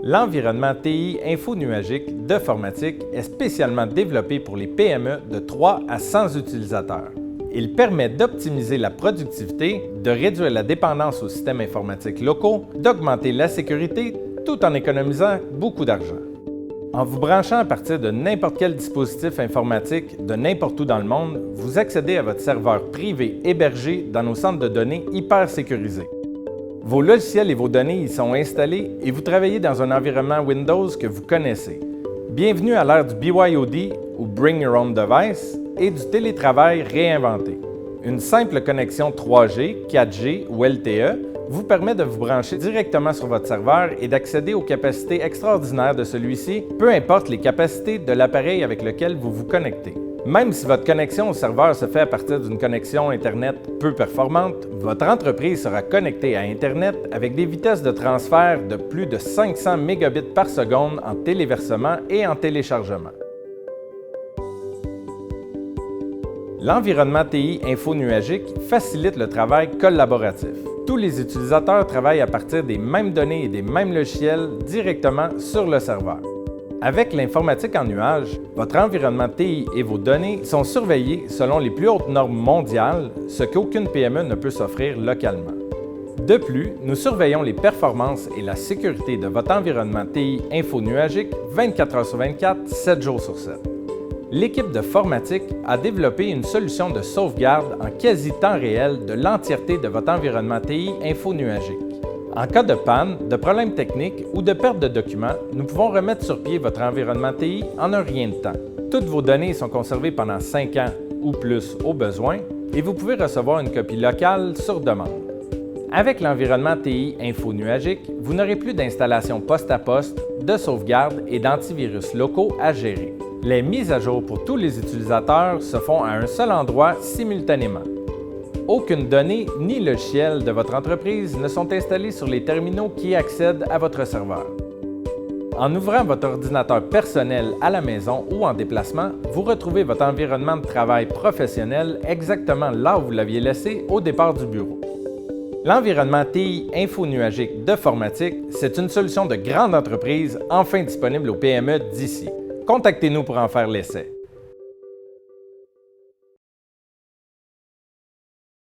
L'environnement TI infonuagique de Formatique est spécialement développé pour les PME de 3 à 100 utilisateurs. Il permet d'optimiser la productivité, de réduire la dépendance aux systèmes informatiques locaux, d'augmenter la sécurité tout en économisant beaucoup d'argent. En vous branchant à partir de n'importe quel dispositif informatique de n'importe où dans le monde, vous accédez à votre serveur privé hébergé dans nos centres de données hyper sécurisés. Vos logiciels et vos données y sont installés et vous travaillez dans un environnement Windows que vous connaissez. Bienvenue à l'ère du BYOD ou Bring Your Own Device et du télétravail réinventé. Une simple connexion 3G, 4G ou LTE vous permet de vous brancher directement sur votre serveur et d'accéder aux capacités extraordinaires de celui-ci, peu importe les capacités de l'appareil avec lequel vous vous connectez. Même si votre connexion au serveur se fait à partir d'une connexion Internet peu performante, votre entreprise sera connectée à Internet avec des vitesses de transfert de plus de 500 mégabits par seconde en téléversement et en téléchargement. L'environnement TI infonuagique facilite le travail collaboratif. Tous les utilisateurs travaillent à partir des mêmes données et des mêmes logiciels directement sur le serveur. Avec l'informatique en nuage, votre environnement TI et vos données sont surveillés selon les plus hautes normes mondiales, ce qu'aucune PME ne peut s'offrir localement. De plus, nous surveillons les performances et la sécurité de votre environnement TI infonuagique 24 heures sur 24, 7 jours sur 7. L'équipe de Formatique a développé une solution de sauvegarde en quasi-temps réel de l'entièreté de votre environnement TI infonuagique. En cas de panne, de problème technique ou de perte de documents, nous pouvons remettre sur pied votre environnement TI en un rien de temps. Toutes vos données sont conservées pendant 5 ans ou plus au besoin et vous pouvez recevoir une copie locale sur demande. Avec l'environnement TI infonuagique, vous n'aurez plus d'installation poste à poste, de sauvegarde et d'antivirus locaux à gérer. Les mises à jour pour tous les utilisateurs se font à un seul endroit simultanément. Aucune donnée ni logiciel de votre entreprise ne sont installés sur les terminaux qui accèdent à votre serveur. En ouvrant votre ordinateur personnel à la maison ou en déplacement, vous retrouvez votre environnement de travail professionnel exactement là où vous l'aviez laissé au départ du bureau. L'environnement TI infonuagique de Formatique, c'est une solution de grande entreprise enfin disponible aux PME d'ici. Contactez-nous pour en faire l'essai.